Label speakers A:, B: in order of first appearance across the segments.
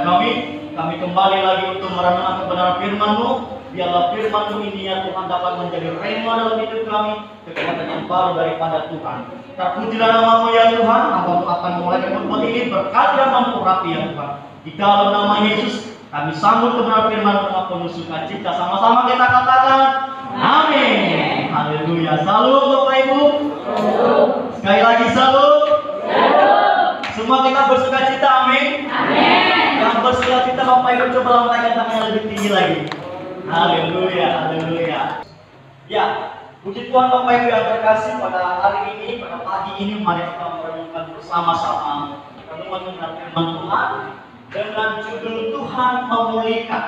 A: kami kembali lagi untuk merenungkan kebenaran firman-Mu. Biarlah firman-Mu ini ya Tuhan dapat menjadi rema dalam hidup kami, kekuatan yang baru daripada Tuhan. Terpujilah nama-Mu ya Tuhan. Hamba-Mu akan mulai berbuat ini berkat yang mengurapi ya Tuhan. Di dalam nama Yesus kami sambut kebenaran firman-Mu dengan penuh sukacita. Sama-sama kita katakan amin. Haleluya. Salut Bapak Ibu. Sekali lagi salut. Semua kita bersukacita, amin. Yang bersukacita Bapak Ibu coba lambaikan tangannya lebih tinggi lagi. Haleluya, haleluya. Ya, puji Tuhan Bapak Ibu yang terkasih, pada hari ini, pada pagi ini mari kita merenungkan bersama-sama renungan tentang firman Tuhan dengan judul Tuhan memulihkan.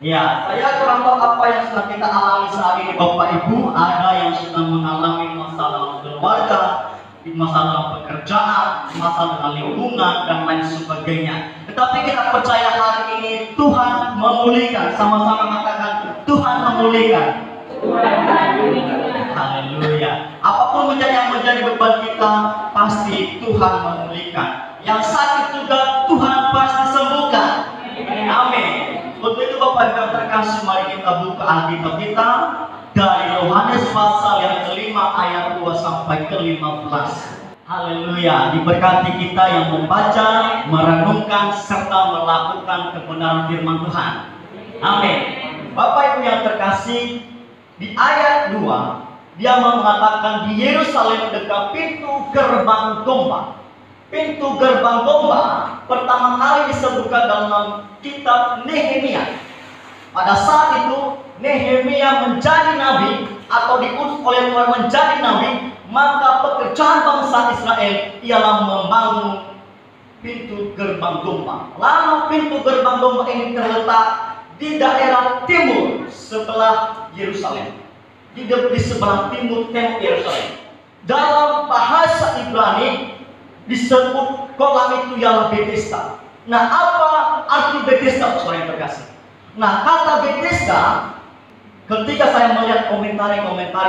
A: Ya, saya kurang tahu apa yang sedang kita alami saat ini Bapak Ibu. Ada yang sedang mengalami masalah keluarga, masalah pekerjaan, masalah lingkungan dan lain sebagainya. Tetapi kita percaya hari ini Tuhan memulihkan. Sama-sama katakan Tuhan memulihkan. Haleluya. Apapun yang menjadi beban kita, pasti Tuhan memulihkan. Yang sakit juga Tuhan pasti sembuhkan. Amin. Untuk itu Bapak Ibu yang terkasih, mari kita buka Alkitab kita dari Yohanes pasal yang kelima ayat 2 sampai ke-15. Haleluya. Diberkati kita yang membaca, merenungkan serta melakukan kebenaran firman Tuhan. Amin. Bapak Ibu yang terkasih, di ayat 2 dia mengatakan di Yerusalem dekat pintu gerbang domba. Pintu gerbang domba pertama kali disebutkan dalam kitab Nehemia. Pada saat itu Nehemia menjadi nabi atau diutus oleh Tuhan menjadi nabi, maka pekerjaan bangsa Israel ialah membangun pintu gerbang domba. Lalu pintu gerbang domba ini terletak di daerah timur sebelah Yerusalem, di sebelah timur tembok Yerusalem. Dalam bahasa Ibrani disebut kolam itu ialah Bethesda. Nah, apa arti Bethesda, saudara yang terkasih? Nah, kata Bethesda, ketika saya melihat komentari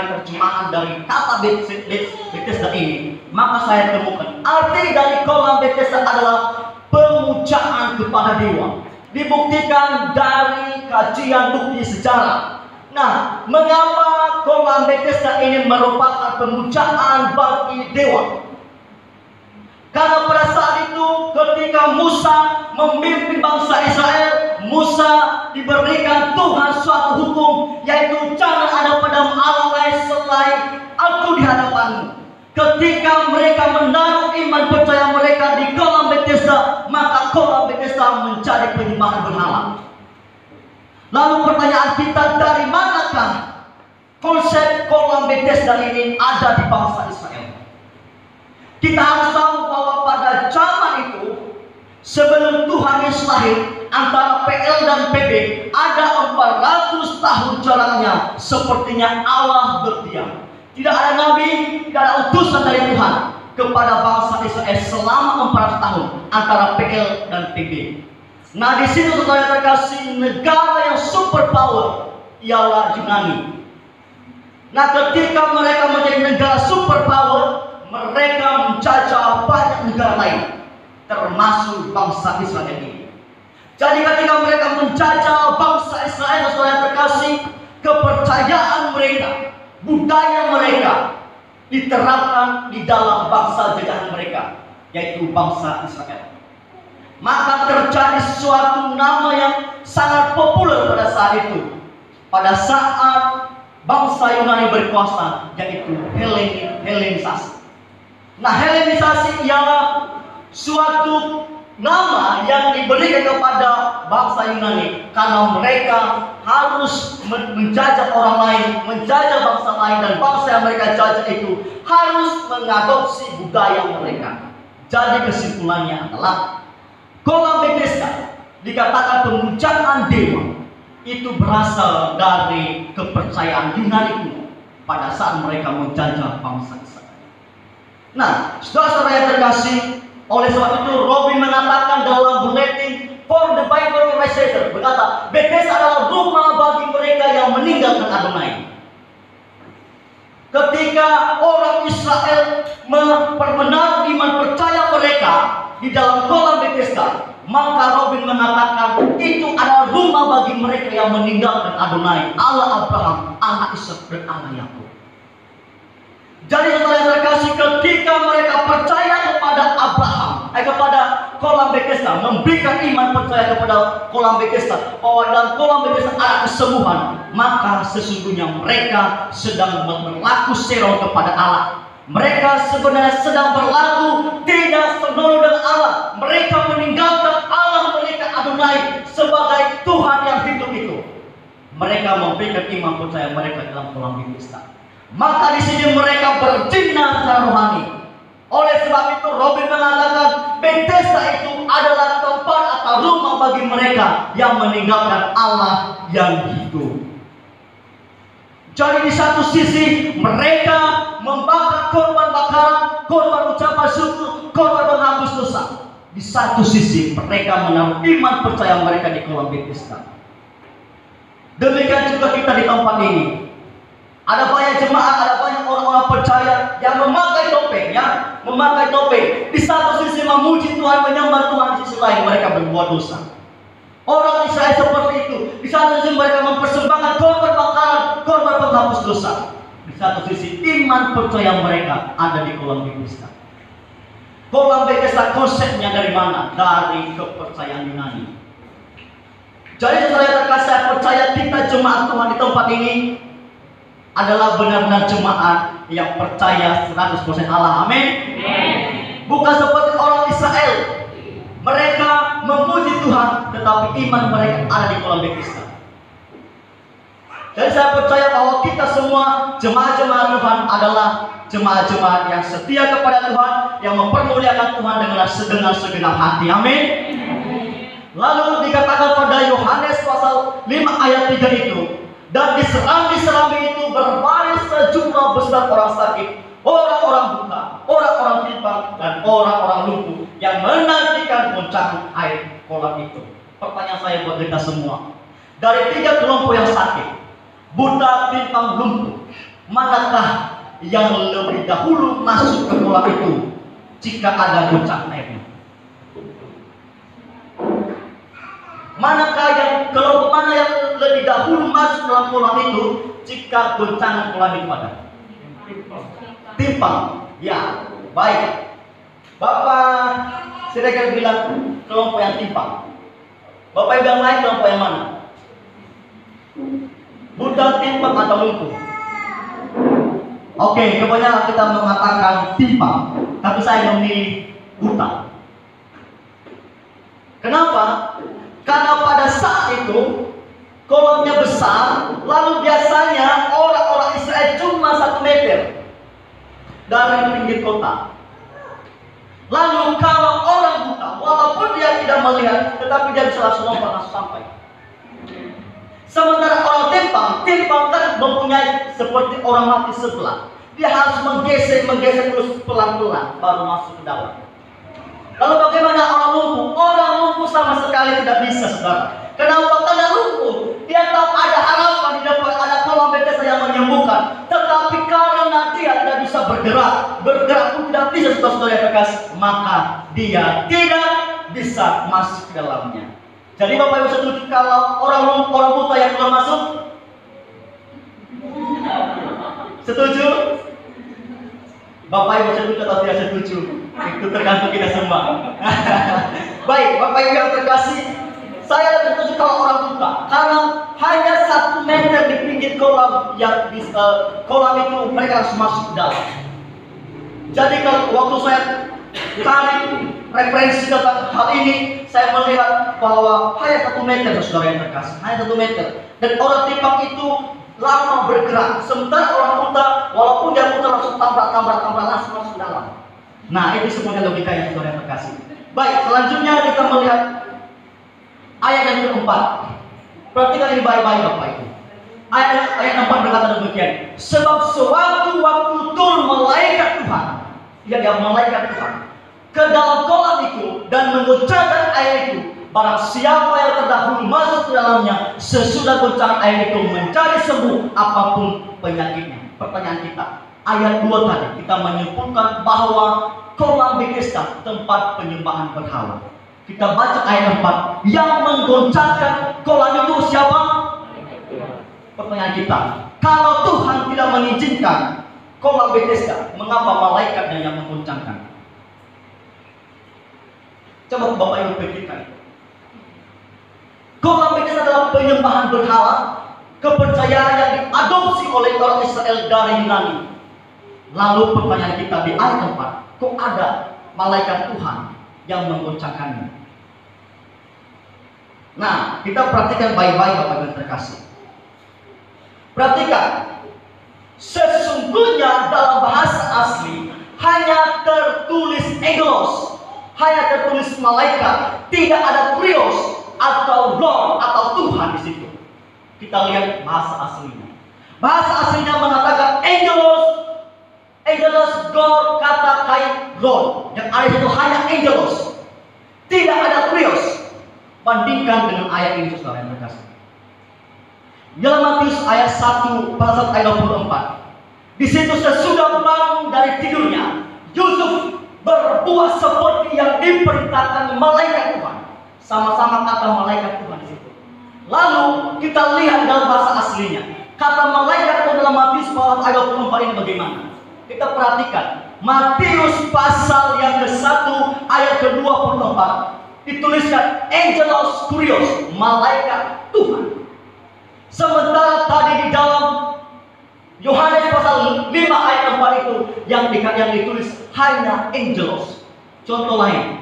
A: terjemahan dari kata Bethesda ini, maka saya temukan arti dari kolam Bethesda adalah pemujaan kepada dewa. Dibuktikan dari kajian bukti sejarah. Nah, mengapa kolam Bethesda ini merupakan pemujaan bagi dewa? Karena pada saat itu ketika Musa memimpin bangsa Israel, Musa diberikan Tuhan suatu hukum, yaitu jangan ada pada Allah lain selain Aku di hadapanmu. Ketika mereka menaruh iman percaya mereka di kolam Bethesda, maka kolam Bethesda menjadi penyembahan berhala. Lalu pertanyaan kita, dari manakah konsep kolam Bethesda ini ada di bangsa Israel? Kita harus tahu bahwa pada zaman itu, sebelum Tuhan Yesus lahir, antara PL dan PB ada 400 tahun jaraknya. Sepertinya Allah berdiam. Tidak ada nabi, tidak ada utusan dari Tuhan kepada bangsa Israel selama 400 tahun antara PL dan PB. Nah, di sini saudara terkasih, negara yang super power ialah Yunani. Nah, ketika mereka menjadi negara super power, mereka menjajah banyak negara lain, termasuk bangsa Israel ini. Jadi ketika mereka menjajah bangsa Israel, saudara terkasih, kepercayaan mereka, budaya mereka diterapkan di dalam bangsa jajahan mereka, yaitu bangsa Israel. Maka terjadi suatu nama yang sangat populer pada saat itu, pada saat bangsa Yunani berkuasa, yaitu Helenisasi. Nah, Helenisasi ialah suatu nama yang diberikan kepada bangsa Yunani karena mereka harus menjajah orang lain, menjajah bangsa lain, dan bangsa yang mereka jajah itu harus mengadopsi budaya mereka. Jadi kesimpulannya adalah kolam Bethesda dikatakan pemujaan dewa itu berasal dari kepercayaan Yunani kuno pada saat mereka menjajah bangsa Israel. Nah, saudara-saudara yang terkasih, oleh sebab itu Robin mengatakan dalam bulletin For the Bible Researcher, berkata, Bethesda adalah rumah bagi mereka yang meninggalkan Adonai. Ketika orang Israel memperbenar iman percaya mereka di dalam kolam Bethesda, Maka Robin mengatakan itu adalah rumah bagi mereka yang meninggalkan Adonai, Allah Abraham, Allah Ishak, dan Allah Yakub. Jadi saudara yang terkasih, ketika mereka percaya kepada Abraham, kepada kolam Bethesda, memberikan iman percaya kepada kolam Bethesda, bahwa dalam kolam Bethesda ada kesembuhan, maka sesungguhnya mereka sedang berlaku serong kepada Allah. Mereka sebenarnya sedang berlaku tidak senonoh dengan Allah. Mereka meninggalkan Allah, mereka Adonai sebagai Tuhan yang hidup itu. Mereka memberikan iman percaya mereka dalam kolam Bethesda. Maka di sini mereka berjina secara rohani. Oleh sebab itu Robin mengatakan Bethesda itu adalah tempat atau rumah bagi mereka yang meninggalkan Allah yang hidup. Jadi di satu sisi mereka membakar korban bakaran, korban ucapan syukur, korban menghapus dosa. Di satu sisi mereka menaruh iman percaya mereka di kolam Bethesda. Demikian juga kita di tempat ini. Ada banyak jemaat, ada banyak orang-orang percaya yang memakai topeng, ya, memakai topeng. Di satu sisi memuji Tuhan, menyembah Tuhan, di sisi lain mereka berbuat dosa. Orang Israel seperti itu. Di satu sisi mereka mempersembahkan korban bakaran, korban penghapus dosa. Di satu sisi iman percaya mereka ada di kolam Bethesda. Kolam Bethesda konsepnya dari mana? Dari kepercayaan Yunani. Jadi saudara terkasih, saya percaya kita jemaat Tuhan di tempat ini adalah benar-benar jemaat yang percaya 100% Allah. Amin. Bukan seperti orang Israel. Mereka memuji Tuhan, tetapi iman mereka ada di kolam Bethesda. Jadi saya percaya bahwa kita semua jemaat-jemaat Tuhan adalah jemaat-jemaat yang setia kepada Tuhan, yang mempermuliakan Tuhan dengan segenap hati. Amin. Lalu dikatakan pada Yohanes pasal 5 ayat 3 itu, dan di serambi-serambi itu berbaris sejumlah besar orang sakit, orang-orang buta, orang-orang timpang, dan orang-orang lumpuh yang menantikan goncangan air kolam itu. Pertanyaan saya buat kita semua, dari 3 kelompok yang sakit, buta, timpang, lumpuh, manakah yang lebih dahulu masuk ke kolam itu jika ada goncangan airnya? Manakah yang kelompok mana yang lebih dahulu masuk dalam kolam itu jika goncangan kolam itu ada? Timpang. Ya, baik. Bapak Siregar bilang kelompok yang timpang. Bapak yang lain kelompok yang mana? Buta, timpang, atau lumpuh? Oke, kebanyakan kita mengatakan timpang, tapi saya memilih buta. Kenapa? Karena pada saat itu kolamnya besar, lalu biasanya orang-orang Israel cuma 1 meter dari pinggir kota. Lalu kalau orang buta, walaupun dia tidak melihat, tetapi dia bisa langsung lompat sampai. Sementara orang timpang kan mempunyai seperti orang mati sebelah. Dia harus menggeser terus pelan-pelan baru masuk ke dalam. Lalu bagaimana orang lumpuh? Orang lumpuh sama sekali tidak bisa, saudara. Kenapa? Karena lumpuh. Dia tahu ada harapan di depan, ada kolam Bethesda yang menyembuhkan. Tetapi karena dia tidak bisa bergerak pun tidak bisa, saudara-saudara yang terkasih, maka dia tidak bisa masuk ke dalamnya. Jadi Bapak Ibu setuju kalau orang buta yang keluar masuk? Setuju? Bapak Ibu setuju atau tidak setuju? Itu tergantung kita semua. Baik, Bapak Ibu yang terkasih, saya setuju kalau orang buta, karena hanya 1 meter di pinggir kolam yang di kolam itu mereka harus masuk ke dalam. Jadi kalau waktu saya tarik referensi tentang hal ini, saya melihat bahwa hanya 1 meter, saudara yang terkasih, hanya 1 meter. Dan orang timpang itu lama bergerak, sementara orang buta, walaupun dia buta langsung tabrak langsung masuk ke dalam. Nah, itu semuanya logika yang saudara yang terkasih. Baik, selanjutnya kita melihat ayat yang keempat. Perhatikan ini baik-baik Bapak Ibu. Ayat 4 berkata demikian. Sebab sewaktu-waktu turun malaikat Tuhan, malaikat Tuhan ke dalam kolam itu dan mengucapkan air itu, barang siapa yang terdahulu masuk ke dalamnya, sesudah goncangan air itu menjadi sembuh apapun penyakitnya. Pertanyaan kita, ayat 2 tadi kita menyimpulkan bahwa kolam Bethesda tempat penyembahan berhala. Kita baca ayat 4, yang menggoncangkan kolam itu siapa? Pertanyaan kita, kalau Tuhan tidak mengizinkan kolam Bethesda, mengapa malaikatnya yang menggoncangkan? Coba Bapak Ibu pikirkan. Kolam Bethesda adalah penyembahan berhala, kepercayaan yang diadopsi oleh orang Israel dari Yunani. Lalu pertanyaan kita di ayat 4, kok ada malaikat Tuhan yang menggoncangkannya? Nah, kita perhatikan baik-baik Bapak Ibu terkasih. Perhatikan, sesungguhnya dalam bahasa asli hanya tertulis angelos, hanya tertulis malaikat, tidak ada krios atau Lord atau Tuhan di situ. Kita lihat bahasa aslinya. Bahasa aslinya mengatakan angelos, angelos God kata kain Lord. Yang ada itu hanya angelos, tidak ada krios. Bandingkan dengan ayat ini saudara yang terkasih. Dalam Matius ayat 1 pasal ayat 24. Di situ sesudah bangun dari tidurnya, Yusuf berbuat seperti yang diperintahkan malaikat Tuhan. Sama-sama kata malaikat Tuhan di situ. Lalu kita lihat dalam bahasa aslinya. Kata malaikat Tuhan dalam Matius pasal ayat 24 ini bagaimana? Kita perhatikan. Matius pasal yang ke-1 ayat ke-24. Dituliskan angelos kurios, malaikat Tuhan. Sementara tadi di dalam Yohanes pasal 5 ayat 4 itu yang ditulis hanya angelos. Contoh lain.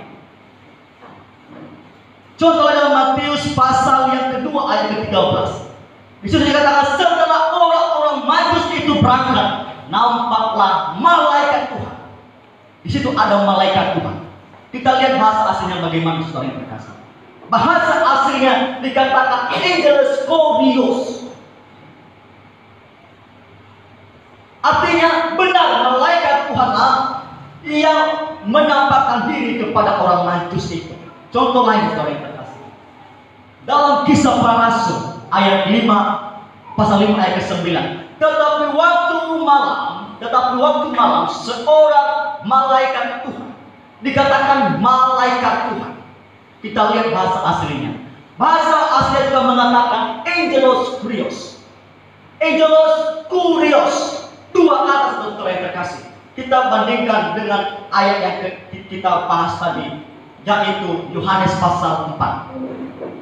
A: Contoh dalam Matius pasal yang kedua ayat ke-13. Di situ dikatakan setelah orang-orang Majus itu berangkat, nampaklah malaikat Tuhan. Di situ ada malaikat Tuhan. Kita lihat bahasa aslinya bagaimana saudara yang terkasih. Bahasa aslinya dikatakan angelos kurios. Artinya benar malaikat Tuhanlah yang menampakkan diri kepada orang Majus itu. Contoh lain saudara yang terkasih. Dalam Kisah Para Rasul ayat 5 pasal 5 ayat ke-9. Tetapi waktu malam seorang malaikat Tuhan, dikatakan malaikat Tuhan. Kita lihat bahasa aslinya. Bahasa aslinya juga mengatakan angelos kurios. Angelos kurios. Dua kata saudara yang terkasih. Kita bandingkan dengan ayat yang kita bahas tadi, yaitu Yohanes pasal 4.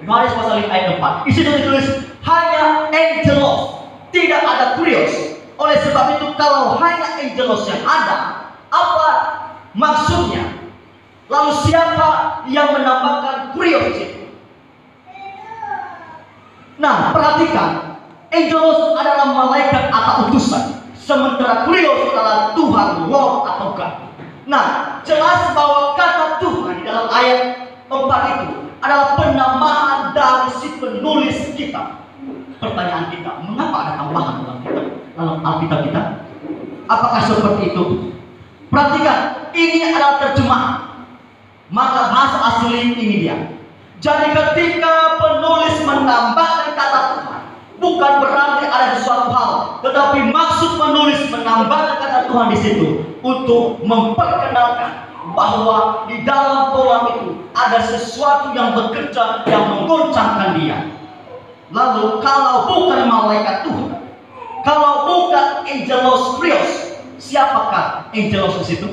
A: Yohanes pasal 5 ayat 4. Di situ ditulis hanya angelos, tidak ada kurios. Oleh sebab itu kalau hanya angelos yang ada, apa maksudnya? Lalu siapa yang menambahkan kurios itu? Nah, perhatikan, angelos adalah malaikat atau utusan, sementara kurios adalah Tuhan, Lord atau God. Nah, jelas bahwa kata Tuhan di dalam ayat 4 itu adalah penambahan dari si penulis kitab. Pertanyaan kita, mengapa ada tambahan dalam Alkitab kita? Apakah seperti itu? Perhatikan, ini adalah terjemahan. Maka bahasa asli ini dia. Jadi ketika penulis menambahkan kata Tuhan, bukan berarti ada sesuatu hal, tetapi maksud penulis menambahkan kata Tuhan di situ untuk memperkenalkan bahwa di dalam kolam itu ada sesuatu yang bekerja yang menggoncangkan dia. Lalu kalau bukan malaikat Tuhan, kalau bukan angelos kurios, siapakah angelos di situ?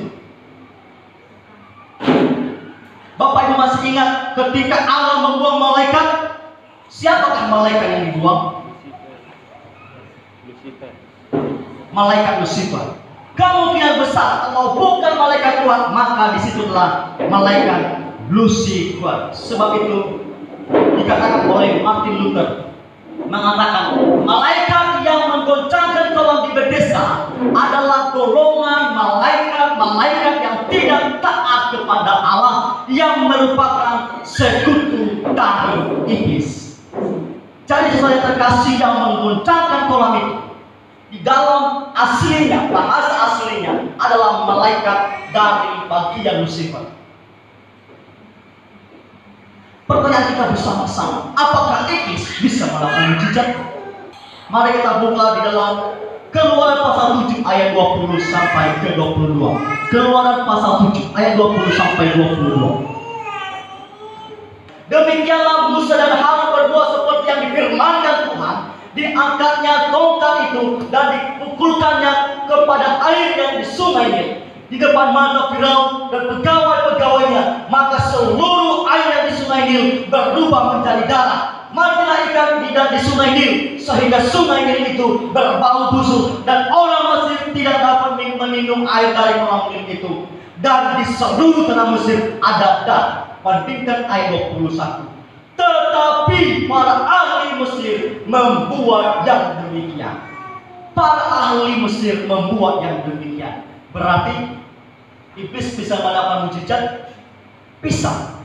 A: Bapak Ibu masih ingat ketika Allah membuang malaikat? Siapakah malaikat yang dibuang? Malaikat Lucifer. Kemungkinan besar kalau bukan malaikat Tuhan, maka disitulah malaikat Lucifer. Sebab itu dikatakan oleh Martin Luther, mengatakan malaikat yang menggoncangkan kolam di Bethesda adalah golongan malaikat yang tidak taat kepada Allah, yang merupakan sekutu dari iblis. Jadi sesuatu yang terkasih yang menggoncangkan kolam itu di dalam aslinya, bahasa aslinya adalah malaikat dari bagian Lucifer. Pertanyaan kita bersama-sama, apakah iblis bisa melakukan mujizat? Mari kita buka di dalam Keluaran pasal 7 ayat 20 sampai ke 22. Keluaran pasal 7 ayat 20 sampai 22. Demikianlah Musa dan Harun berbuat seperti yang difirmankan Tuhan. Diangkatnya tongkat itu dan dipukulkannya kepada air yang di sungai Nil di depan mata Firaun dan pegawai-pegawainya. Maka seluruh air yang di sungai Nil berubah menjadi darah. Matilah ikan di sungai Nil, sehingga sungai Nil itu berbau busuk dan orang Mesir tidak dapat meminum air dari kolam Nil itu. Dan di seluruh tanah Mesir ada darah. Bandingkan ayat 21. Tetapi para ahli Mesir membuat yang demikian. Para ahli Mesir membuat yang demikian. Berarti iblis bisa melakukan mujizat? Bisa.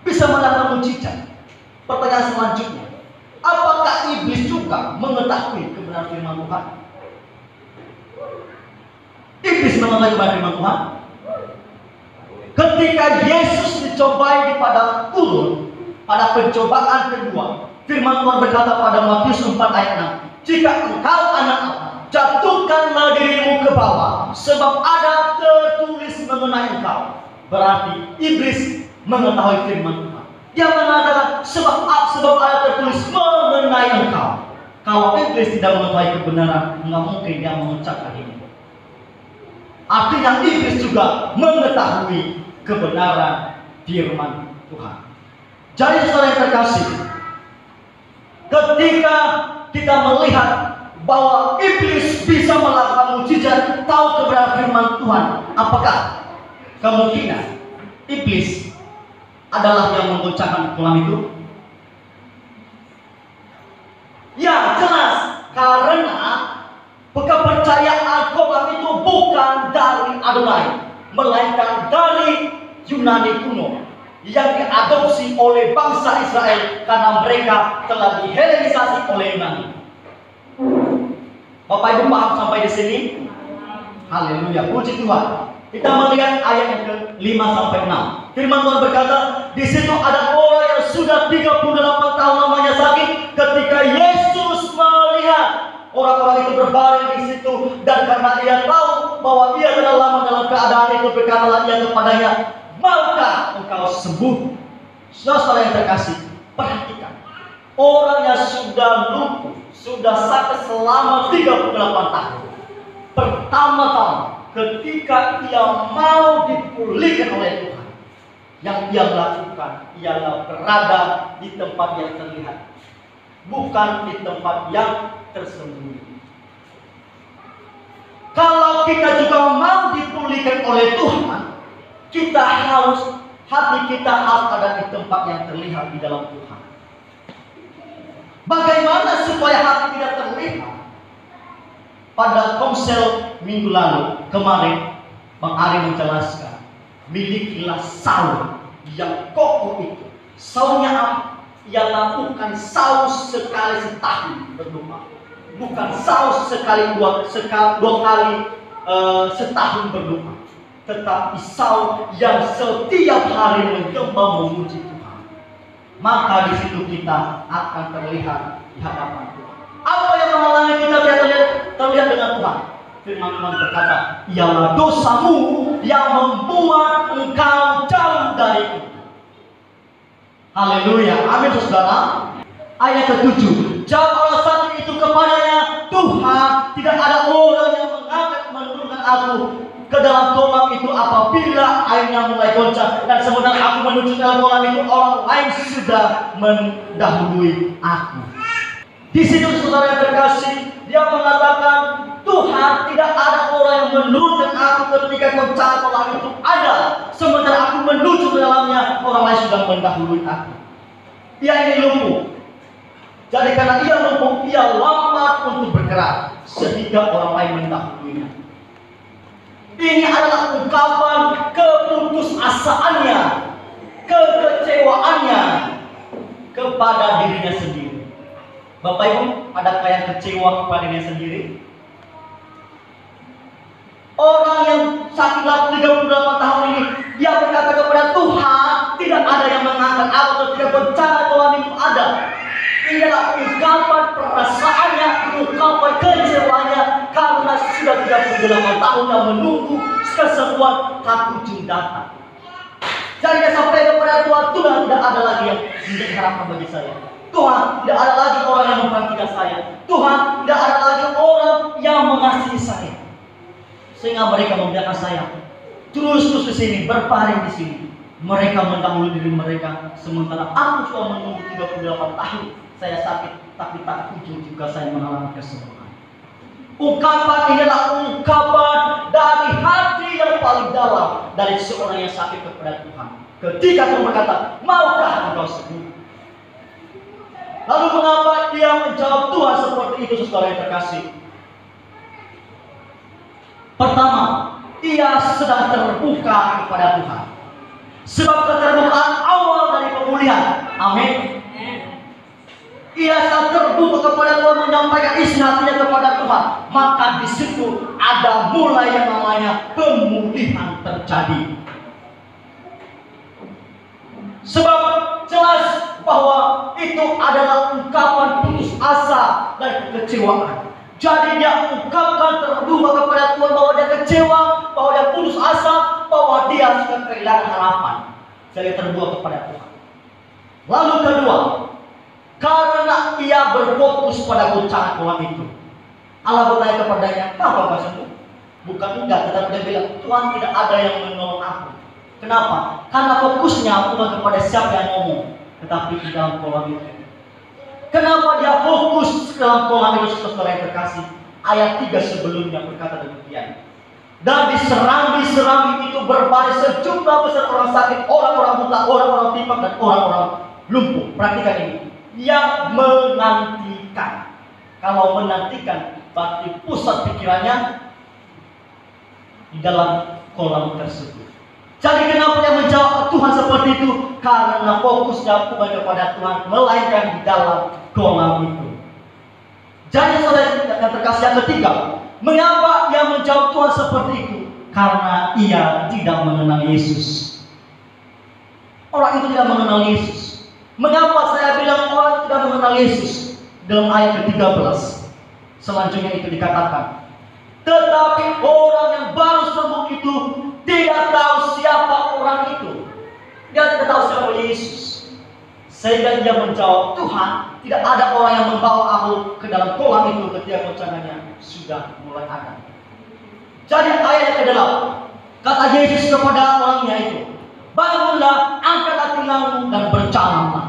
A: Bisa melakukan mujizat. Pertanyaan selanjutnya, apakah iblis juga mengetahui kebenaran firman Tuhan? Iblis mengetahui kebenaran firman Tuhan. Ketika Yesus dicobai di padang gurun, pada pencobaan kedua, firman Tuhan berkata pada Matius 4 ayat 6, jika engkau anak Allah, jatuhkanlah dirimu ke bawah, sebab ada tertulis mengenai engkau. Berarti iblis mengetahui firman Tuhan. Dia mengatakan sebab ada tertulis mengenai engkau. Kalau iblis tidak mengetahui kebenaran, nggak mungkin dia mengucapkan ini. Artinya iblis juga mengetahui kebenaran firman Tuhan. Jadi saudara yang terkasih, ketika kita melihat bahwa iblis bisa melakukan mujizat, tahu kebenaran firman Tuhan, apakah kemungkinan iblis adalah yang mengucapkan kolam itu? Ya, jelas, karena kepercayaan kolam itu bukan dari Adonai, melainkan dari Yunani kuno yang diadopsi oleh bangsa Israel karena mereka telah dihelenisasi oleh Yunani. Bapak Ibu paham sampai di sini? Haleluya, puji Tuhan. Kita melihat ayat yang ke-5 sampai 6. Firman Tuhan berkata, di situ ada orang yang sudah 38 tahun lamanya sakit. Ketika Yesus melihat orang-orang itu berbaring di situ, dan karena ia tahu bahwa ia telah lama dalam keadaan itu, berkatalah ia kepadanya, maukah engkau sembuh? Saudara yang terkasih, perhatikan, orang yang sudah lumpuh, sudah sakit selama 38 tahun, pertama-tama ketika ia mau dipulihkan oleh Tuhan, yang ia lakukan ialah berada di tempat yang terlihat, bukan di tempat yang tersembunyi. Kalau kita juga mau dipulihkan oleh Tuhan, kita harus, hati kita harus ada di tempat yang terlihat di dalam Tuhan. Bagaimana supaya hati tidak terlihat? Pada komsel minggu lalu kemarin, Bang Ari menjelaskan, milikilah saul yang kokoh itu. Saulnya ia lakukan saul sekali setahun berdoa, bukan saul sekali dua kali setahun berdoa, tetapi saul yang setiap hari menyembah memuji Tuhan. Maka di situ kita akan terlihat di hadapan Tuhan. Apa yang menghalangi kita terlihat dengan Tuhan? Firman Tuhan berkata, ialah dosamu yang membuat engkau jauh dari itu. Haleluya, amin saudara. Ayat ke-7, jawab orang sakit itu kepadanya, Tuhan, tidak ada orang yang mengangkat menurunkan aku ke dalam kolam itu apabila airnya mulai goncang, dan sebenarnya aku menuju ke dalam kolam itu, orang lain sudah mendahului aku. Di situ saudara yang terkasih, dia mengatakan, Tuhan, tidak ada orang yang menurunkan aku ketika goncang kolam itu ada, sementara aku menuju ke dalamnya, orang lain sudah mendahului aku. Dia ini lumpuh. Jadi karena ia lumpuh, ia lambat untuk bergerak sehingga orang lain mendahulunya. Ini adalah ungkapan keputusasaannya, kekecewaannya kepada dirinya sendiri. Bapak Ibu, adakah yang kecewa kepada dirinya sendiri? Orang yang sakit 38 tahun ini, dia berkata kepada Tuhan, tidak ada yang mengangkat aku, tidak bencana kolam itu ada. Inilah ungkapan perasaannya, ungkapan kecewaannya karena sudah 38 tahun yang menunggu kesembuhan tak kunjung datang. Jadi dia sampaikan kepada Tuhan, Tuhan tidak ada lagi yang menjadi harapan bagi saya. Tuhan tidak ada lagi orang yang memperhatikan saya. Tuhan tidak ada lagi orang yang mengasihi saya. Sehingga mereka membiarkan saya terus di sini, berbaring di sini. Mereka mendahului diri mereka, sementara aku sudah menunggu 38 tahun. Saya sakit, tapi tak kunjung juga saya mengalami kesembuhan. Ungkapan ini adalah ungkapan dari hati yang paling dalam dari seorang yang sakit kepada Tuhan. Ketika Tuhan berkata, maukah engkau sembuh? Lalu mengapa dia menjawab Tuhan seperti itu, saudara yang terkasih? Pertama, ia sedang terbuka kepada Tuhan. Sebab keterbukaan awal dari pemulihan. Amin. Ia sedang terbuka kepada Tuhan, menyampaikan isi hatinya kepada Tuhan. Maka di situ ada mulai yang namanya pemulihan terjadi. Sebab jelas bahwa itu adalah ungkapan putus asa dan kekecewaan. Jadi dia ungkapkan terbuka kepada Tuhan bahwa dia kecewa, bahwa dia putus asa, bahwa dia sudah kehilangan harapan. Jadi terbuka kepada Tuhan. Lalu kedua, karena ia berfokus pada goncangan Tuhan itu, Allah bertanya kepadanya, apa kau sembuh? Bukan enggak, tetapi dia bilang, Tuhan tidak ada yang menolong aku. Kenapa? Karena fokusnya bukan kepada siapa yang ngomong, tetapi di dalam kolam itu. Kenapa dia fokus dalam kolam itu, saudara yang terkasih? Ayat 3 sebelumnya berkata demikian. Dan diserambi itu berbaris sejumlah besar orang sakit, orang-orang buta, orang-orang timpang, dan orang-orang lumpuh. Perhatikan ini. Yang menantikan. Kalau menantikan, berarti pusat pikirannya di dalam kolam tersebut. Jadi kenapa dia menjawab Tuhan seperti itu? Karena fokusnya bukan kepada Tuhan, melainkan di dalam kolam itu. Jadi saudara yang terkasih yang ketiga, mengapa dia menjawab Tuhan seperti itu? Karena ia tidak mengenal Yesus. Orang itu tidak mengenal Yesus. Mengapa saya bilang orang tidak mengenal Yesus? Dalam ayat ke-13 selanjutnya itu dikatakan, tetapi orang yang baru sembuh itu tidak tahu siapa orang itu. Dia tidak tahu siapa Yesus. Sehingga dia menjawab, Tuhan, tidak ada orang yang membawa aku ke dalam kolam itu ketika goncangannya sudah mulai ada. Jadi ayat ke-8, kata Yesus kepada orangnya itu, bangunlah, angkatlah tindamu dan berjalanlah.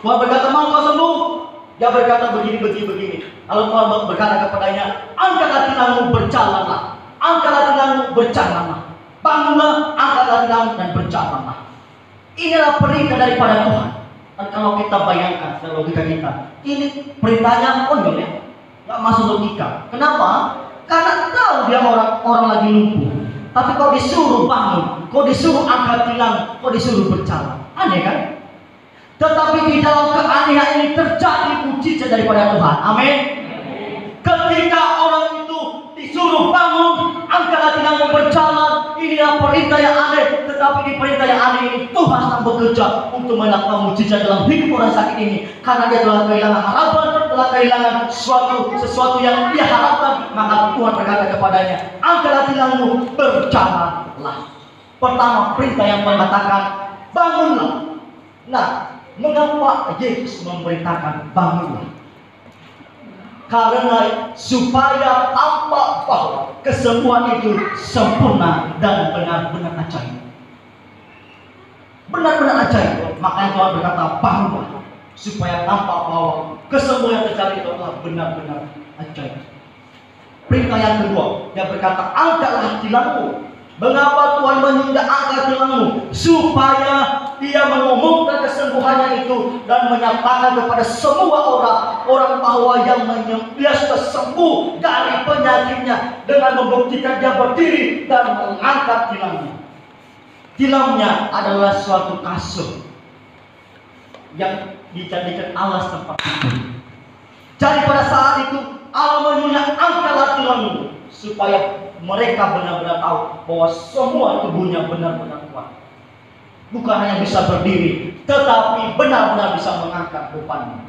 A: Tuhan berkata, mau kau sembuh? Dia berkata begini. Lalu Tuhan berkata kepadanya, angkatlah tindamu, berjalanlah. Angkatlah tindamu, berjalanlah. Bangunlah, angkatlah tindamu dan berjalanlah. Inilah perintah daripada Tuhan. Dan kalau kita bayangkan secara logika kita, ini perintahnya konyol ya, nggak masuk logika. Kenapa? Karena tahu dia orang lagi lumpuh, tapi kau disuruh bangun, kau disuruh angkat tilang, kau disuruh berjalan. Aneh kan? Tetapi di dalam keanehan ini terjadi mujizat daripada Tuhan. Amin. Ketika orang itu disuruh bangun, angkatlah tindamu, berjalan, inilah perintah yang aneh. Tetapi di perintah yang aneh ini Tuhan sedang bekerja untuk melakukan mujizat dalam hidup orang sakit ini. Karena dia telah kehilangan harapan, telah kehilangan sesuatu yang dia harapkan. Maka Tuhan berkata kepadanya, angkatlah tindamu, berjalanlah. Pertama, perintah yang mengatakan bangunlah. Nah, mengapa Yesus memerintahkan bangunlah? Karena supaya tampak bahwa kesembuhan itu sempurna dan benar-benar ajaib. Benar-benar ajaib. Makanya Tuhan berkata bangunlah, supaya tampak bahwa kesembuhan yang terjadi itu adalah benar-benar ajaib. Perintah yang kedua, dia berkata angkatlah tilangmu. Mengapa Tuhan menyindak angkat tilangmu? Supaya dia mengumumkan kesembuhannya itu dan menyatakan kepada semua orang bahwa dia sudah sembuh dari penyakitnya, dengan membuktikan dia berdiri dan mengangkat tilangnya. Tilangnya adalah suatu kasur yang dijadikan alas tempat tidur. Jadi pada saat itu Allah menyindak angkatlah tilangmu, supaya mereka benar-benar tahu bahwa semua tubuhnya benar-benar kuat. Bukan hanya bisa berdiri, tetapi benar-benar bisa mengangkat bebannya.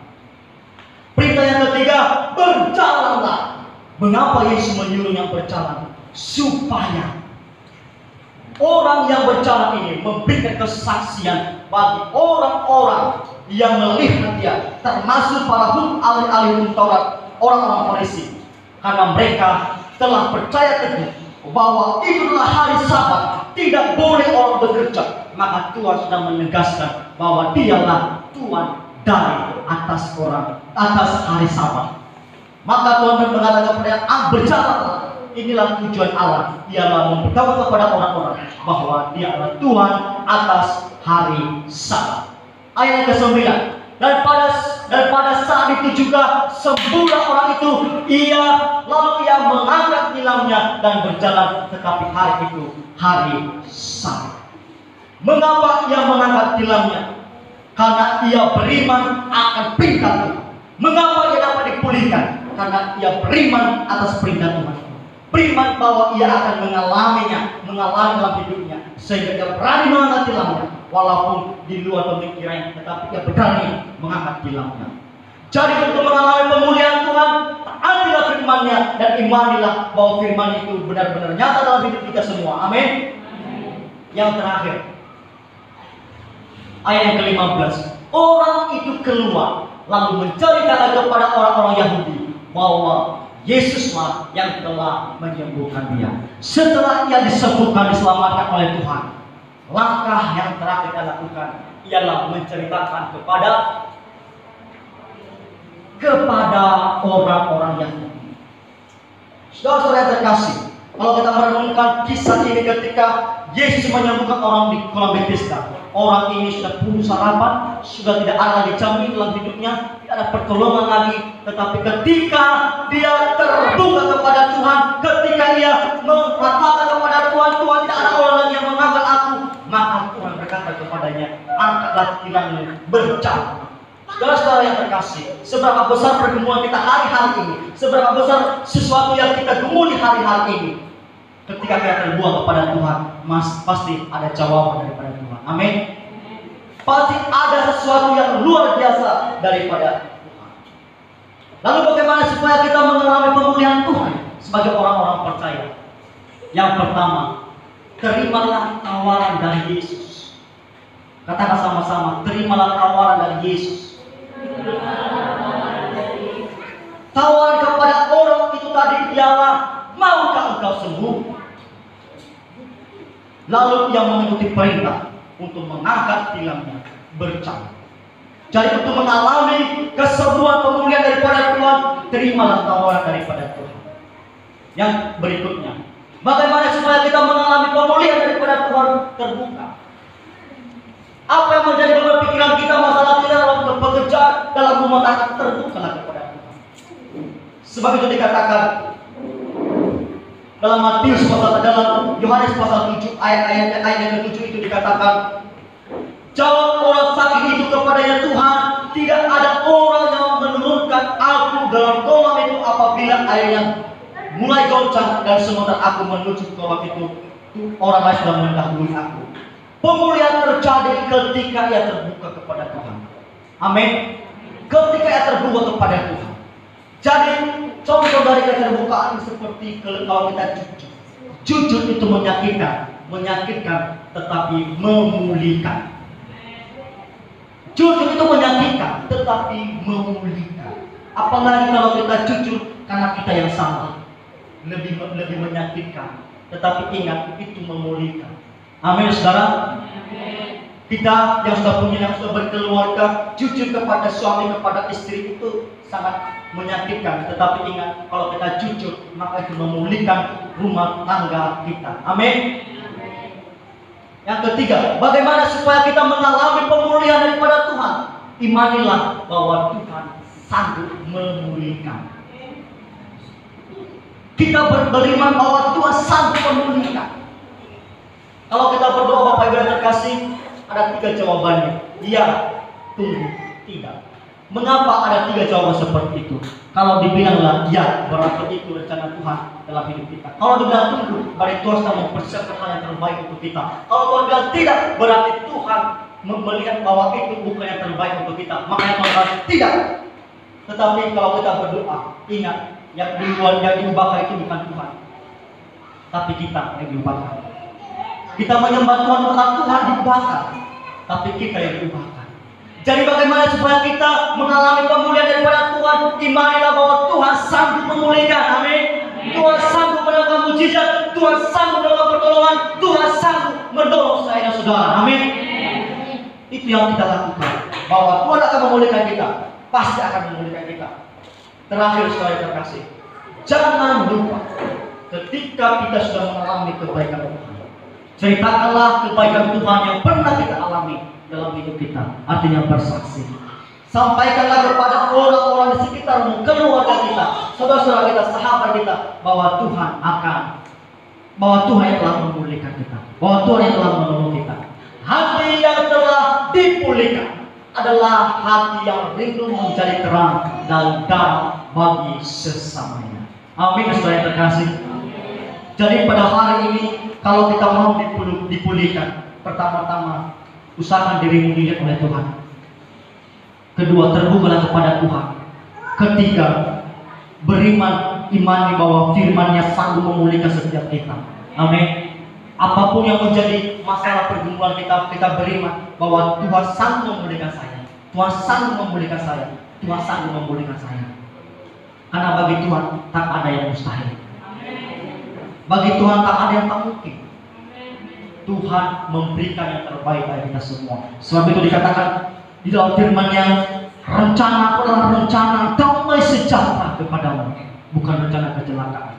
A: Perintah yang ketiga, berjalanlah. Mengapa Yesus menyuruhnya berjalan? Supaya orang yang berjalan ini memberikan kesaksian bagi orang-orang yang melihat dia, termasuk para ahli-ahli hukum Taurat, orang-orang Farisi, karena mereka telah percaya teguh bahwa itu adalah hari Sabat, tidak boleh orang bekerja. Maka Tuhan sudah menegaskan bahwa dialah Tuhan dari atas hari Sabat. Maka Tuhan mengatakan kepada berjalanlah. Inilah tujuan Allah, ialah memberitahu kepada orang-orang bahwa dia adalah Tuhan atas hari Sabat. Ayat ke-9. Dan pada saat itu juga sembuhlah orang itu, lalu ia mengangkat tilamnya dan berjalan, tetapi hari itu hari Sabat. Mengapa ia mengangkat tilamnya? Karena ia beriman akan perintah Tuhan. Mengapa ia dapat dipulihkan? Karena ia beriman atas perintah Tuhan. Beriman bahwa ia akan mengalami dalam hidupnya, sehingga dia berani mengangkat tilamnya, walaupun di luar pemikirannya, tetapi dia berani mengangkat tilamnya. Jadi untuk mengalami pemulihan Tuhan, taatilah firman-Nya dan imanilah bahwa firman itu benar-benar nyata dalam hidup kita semua. Amin. Yang terakhir, ayat yang ke-15. Orang itu keluar lalu menceritakan kepada orang-orang Yahudi bahwa Yesuslah yang telah menyembuhkan dia. Setelah ia disembuhkan, diselamatkan oleh Tuhan, langkah yang terakhir dia lakukan ialah menceritakan kepada orang-orang Yahudi. Saudara-saudara yang terkasih, kalau kita merenungkan kisah ini ketika Yesus menyembuhkan orang di kolam Bethesda, orang ini sudah putus harapan, sudah tidak ada lagi jamin dalam hidupnya, tidak ada pertolongan lagi. Tetapi ketika dia terbuka kepada Tuhan, ketika dia mengatakan kepada Tuhan, Tuhan, tidak ada orang lagi yang mengangkat aku, maka Tuhan berkata kepadanya, angkatlah tilammu, berjalan. Saudara-saudara yang terkasih, seberapa besar pergumulan kita hari-hari ini, seberapa besar sesuatu yang kita gumuli hari-hari ini, ketika kita terbuka kepada Tuhan, pasti ada jawaban daripada Tuhan. Amin. Pasti ada sesuatu yang luar biasa daripada Tuhan. Lalu bagaimana supaya kita mengalami pemulihan Tuhan sebagai orang-orang percaya? Yang pertama, terimalah tawaran dari Yesus. Katakan sama-sama, terimalah tawaran dari Yesus. Tawaran kepada orang itu tadi ialah, maukah engkau sembuh? Lalu ia mengikuti perintah untuk mengangkat tilamnya, berjalan. Jadi untuk mengalami kesembuhan pemulihan daripada Tuhan, terimalah tawaran daripada Tuhan. Yang berikutnya, bagaimana supaya kita mengalami pemulihan daripada Tuhan? Terbuka. Apa yang menjadi beban pikiran kita, masalah kita dalam pekerjaan, dalam rumah tangga, terbukalah kepada Tuhan. Sebab itu dikatakan dalam Matius dalam Yohanes pasal 7 ayat yang ke-7 itu dikatakan, jawab orang sakit itu kepadanya, Tuhan, tidak ada orang yang menurunkan aku dalam kolam itu apabila airnya mulai goncang, dan sementara aku menuju kolam itu, orang lain sudah mendahului aku. Pemulihan terjadi ketika ia terbuka kepada Tuhan. Amin. Ketika ia terbuka kepada Tuhan. Jadi contoh dari keterbukaan seperti kalau kita jujur. Jujur itu menyakitkan tetapi memulihkan. Jujur itu menyakitkan tetapi memulihkan. Apalagi kalau kita jujur karena kita yang salah, lebih menyakitkan. Tetapi ingat, itu memulihkan. Amin, saudara. Kita yang sudah punya, yang sudah berkeluarga, jujur kepada suami, kepada istri itu sangat menyakitkan. Tetapi ingat, kalau kita jujur, maka itu memulihkan rumah tangga kita. Amin. Yang ketiga, bagaimana supaya kita mengalami pemulihan daripada Tuhan? Imanilah bahwa Tuhan sanggup memulihkan. Kita beriman bahwa Tuhan sanggup memulihkan. Kalau kita berdoa, Bapak Ibu yang terkasih, ada 3 jawabannya. Iya, tunggu, tidak. Mengapa ada 3 jawaban seperti itu? Kalau dibilanglah ya, berarti itu rencana Tuhan dalam hidup kita. Kalau dibilang tunggu, berarti Tuhan sedang mempersiapkan hal yang terbaik untuk kita. Kalau Tuhan bilang tidak, berarti Tuhan melihat bahwa itu bukan yang terbaik untuk kita. Makanya Tuhan bilang tidak. Tetapi kalau kita berdoa, ingat, yang diubahkan itu bukan Tuhan, tapi kita yang diubahkan. Kita menyembah Tuhan bukan Tuhan dibakar, tapi kita yang dibakar. Jadi bagaimana supaya kita mengalami pemulihan daripada Tuhan? Imanilah bahwa Tuhan sanggup memulihkan. Amin. Tuhan sanggup melakukan mujizat, Tuhan sanggup melakukan pertolongan, Tuhan sanggup menolong saya dan saudara. Amin. Itu yang kita lakukan. Bahwa Tuhan akan memulihkan kita, pasti akan memulihkan kita. Terakhir saudara terkasih, jangan lupa ketika kita sudah mengalami kebaikan Tuhan, ceritakanlah kebaikan Tuhan yang pernah kita alami dalam hidup kita. Artinya bersaksi. Sampaikanlah kepada orang-orang di sekitarmu, keluarga kita, saudara-saudara kita, sahabat kita, bahwa Tuhan yang telah memulihkan kita, bahwa Tuhan yang telah menolong kita. Hati yang telah dipulihkan adalah hati yang rindu menjadi terang dan damai bagi sesamanya. Amin, saudara yang terkasih. Jadi pada hari ini, kalau kita mau dipulihkan, pertama-tama usahakan dirimu dilihat oleh Tuhan. Kedua, terbukalah kepada Tuhan. Ketiga, beriman, imani bahwa firman-Nya sanggup memulihkan setiap kita. Amin. Apapun yang menjadi masalah pergumulan kita, kita beriman bahwa Tuhan sanggup memulihkan saya. Tuhan sanggup memulihkan saya. Tuhan sanggup memulihkan saya. Karena bagi Tuhan tak ada yang mustahil. Bagi Tuhan tak ada yang tak mungkin. Tuhan memberikan yang terbaik bagi kita semua. Sebab itu dikatakan di dalam firman-Nya, rencana adalah rencana damai sejahtera kepadamu, bukan rencana kecelakaan.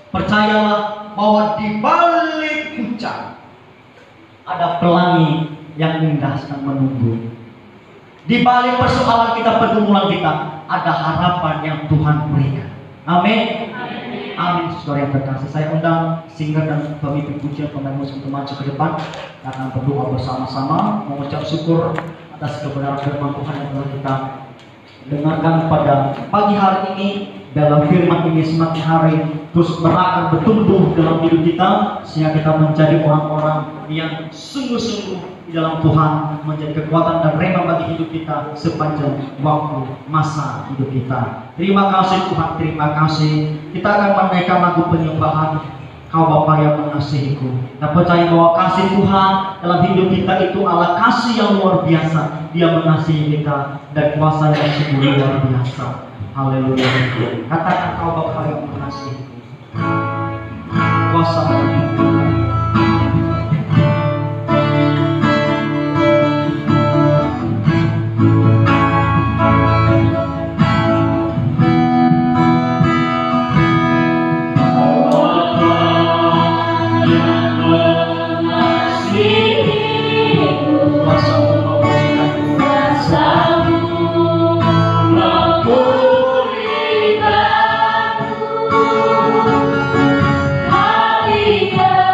A: Percayalah bahwa di balik hujan ada pelangi yang indah sedang menunggu. Di balik persoalan kita, pergumulan kita, ada harapan yang Tuhan berikan. Amin. Amin, saudara yang terkasih. Saya undang singer dan pemimpin pujian pemain musik untuk maju ke depan. Kita akan berdoa bersama-sama, mengucap syukur atas kebenaran firman Tuhan yang telah kita dengarkan pada pagi hari ini. Dalam firman ini semakin hari terus berakar, bertumbuh dalam hidup kita, sehingga kita menjadi orang-orang yang sungguh-sungguh di dalam Tuhan, menjadi kekuatan dan rema bagi hidup kita sepanjang waktu masa hidup kita. Terima kasih Tuhan, terima kasih. Kita akan menaikkan lagu penyembahan Kau Bapa yang mengasihiku. Kita percaya bahwa kasih Tuhan dalam hidup kita itu adalah kasih yang luar biasa. Dia mengasihi kita dan kuasa yang sungguh luar biasa. Haleluya. Katakan Kau Bapa yang mengasihiku. Kuasa yang
B: Hallelujah.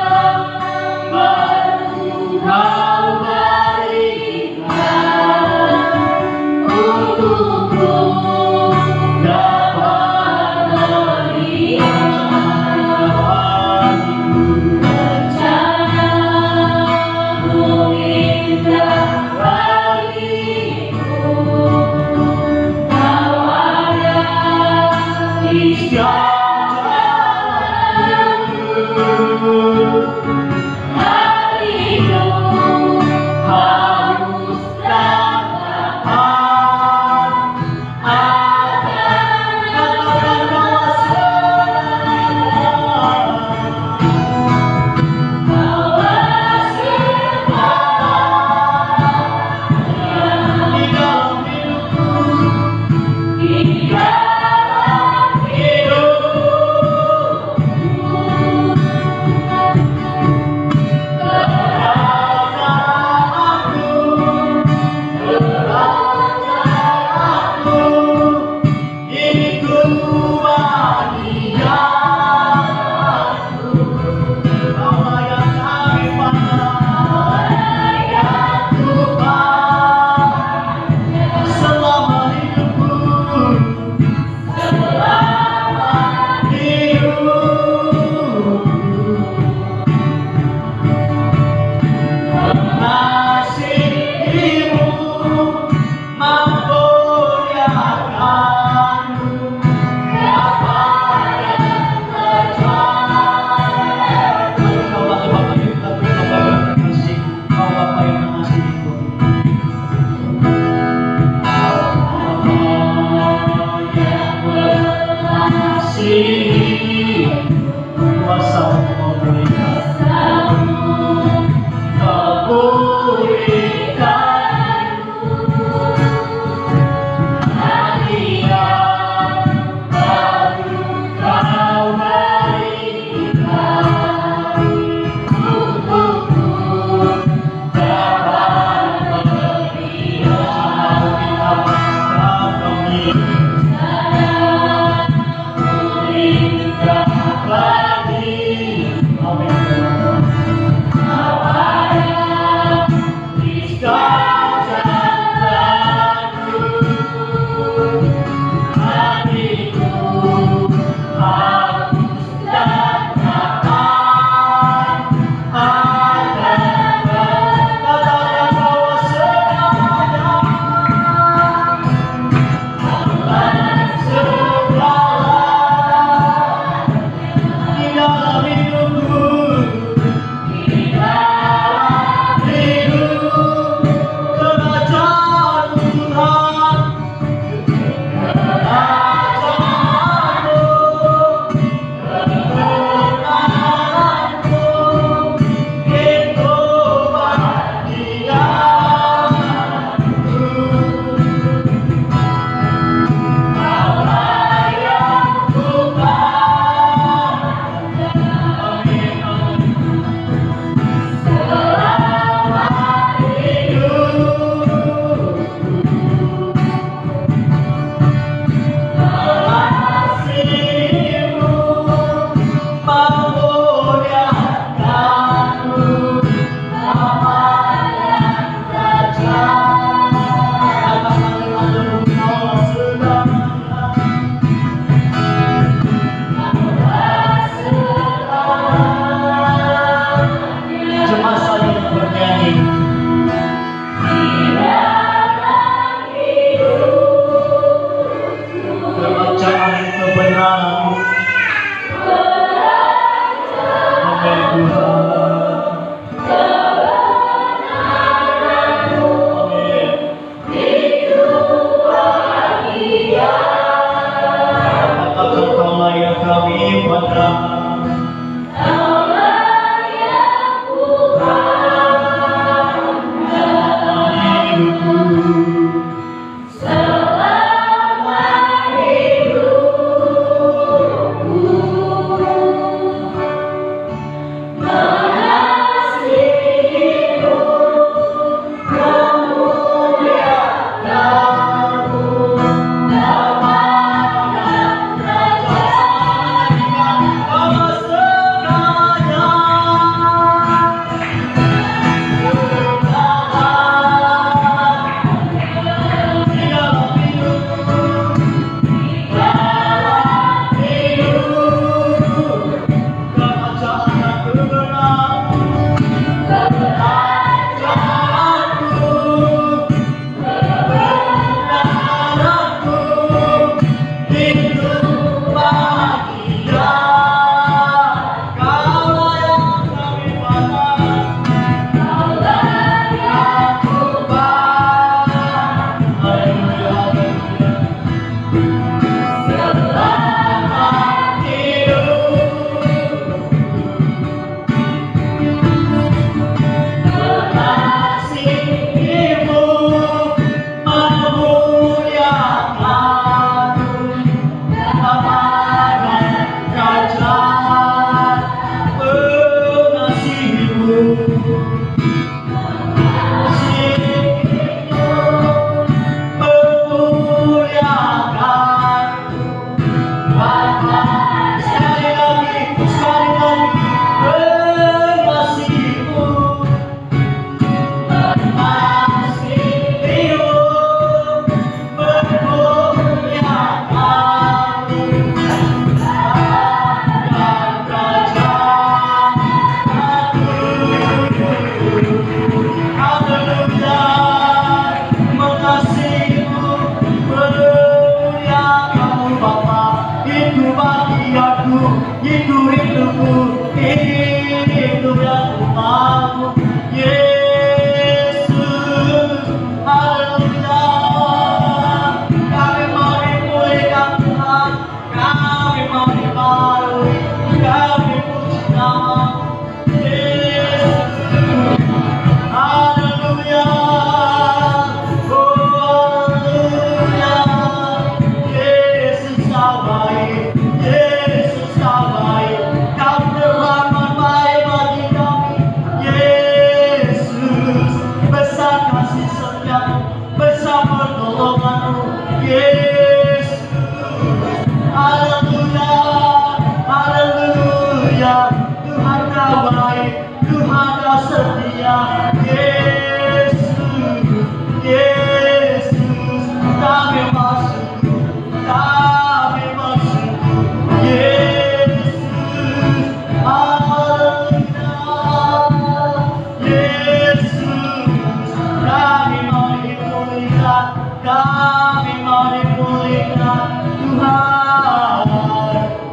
A: kami mau dipulihkan Tuhan.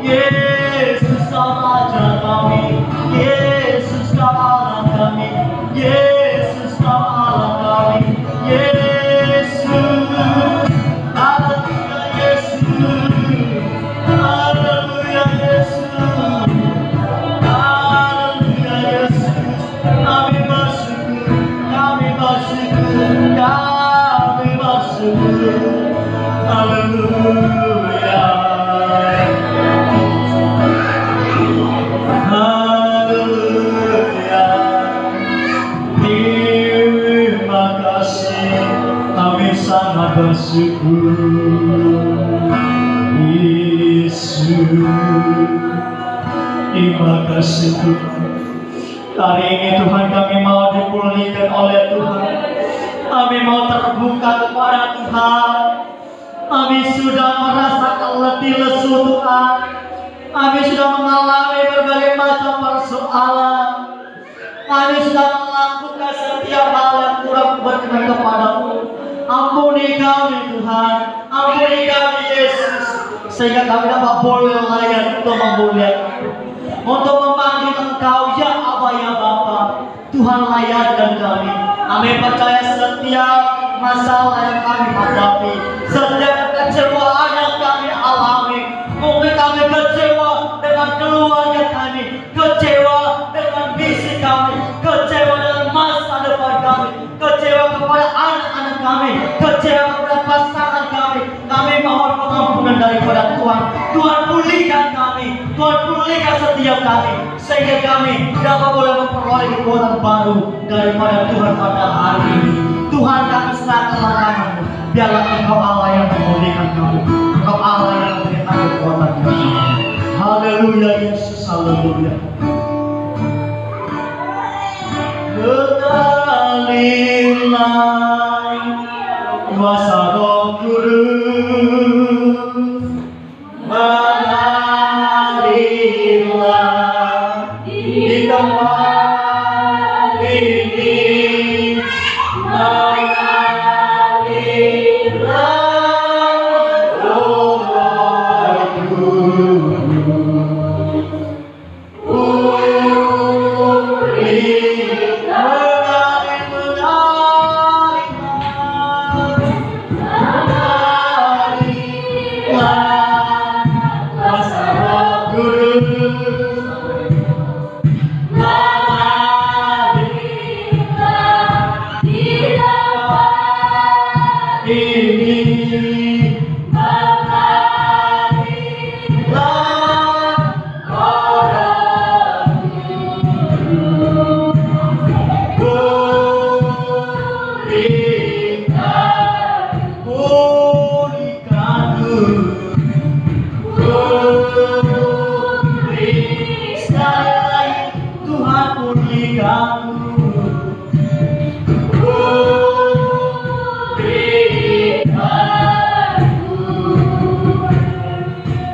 A: Yesus Kau Raja kami, Yesus Kau Allah kami, Yesus Kau Allah kami, Yesus. Haleluya Yesus, haleluya Yesus, haleluya Yesus. Kami bersyukur, kami bersyukur, kami bersyukur. Haleluya, haleluya. Terima kasih, kami sangat bersyukur. Yesus, terima kasih Tuhan. Hari ini Tuhan kami mau dipulihkan oleh Tuhan. Kami mau terbuka kepada Tuhan. Kami sudah merasakan letih lesu Tuhan. Kami sudah mengalami berbagai macam persoalan. Kami sudah melakukan setiap hal yang kurang berkenan kepadamu. Ampuni kami Tuhan, ampuni kami Yesus, sehingga kami dapat boleh layak untuk memuliakan, untuk memanggil Engkau ya Aba ya Bapa. Tuhan layakkan kami. Kami percaya setiap masalah yang kami hadapi, setiap kekecewaan yang kami alami, mungkin kami kecewa dengan keluarga kami, kecewa dengan visi kami, kecewa dengan masa depan kami, kecewa kepada anak-anak kami, kecewa kepada pasangan kami. Kami mohon pengampunan daripada Tuhan. Tuhan pulihkan kami, Tuhan pulihkan setiap kami, sehingga kami dapat boleh memperoleh kekuatan baru daripada Tuhan pada hari ini. Tuhan, kami serahkan tangan-Mu. Biarlah Engkau Allah yang memulihkan kami, Engkau Allah yang memberikan kekuatan kami. Haleluya Yesus, haleluya. Mengalirlah kuasa Roh Kudus, mengalirlah di tempat ini, mengalirlah Roh Kudus.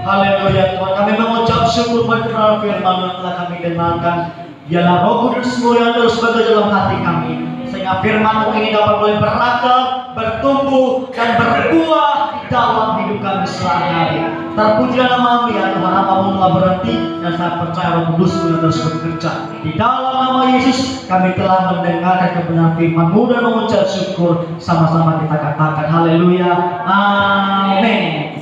A: Haleluya Tuhan, kami mengucap syukur berkenan firman yang telah kami dengarkan. Biarlah Roh Kudus-Mu yang terus bekerja dalam hati kami, sehingga firman-Mu ini dapat boleh berakar, bertumbuh, dan berbuah di dalam hidup kami sehari-hari. Terpujilah nama-Mu ya Tuhan, apa-Mu telah berhenti, dan saya percaya Roh Kudus-Mu yang terus bekerja. Di dalam nama Yesus, kami telah mendengarkan kebenaran firman-Mu dan mengucap syukur. Sama-sama kita katakan haleluya, amin.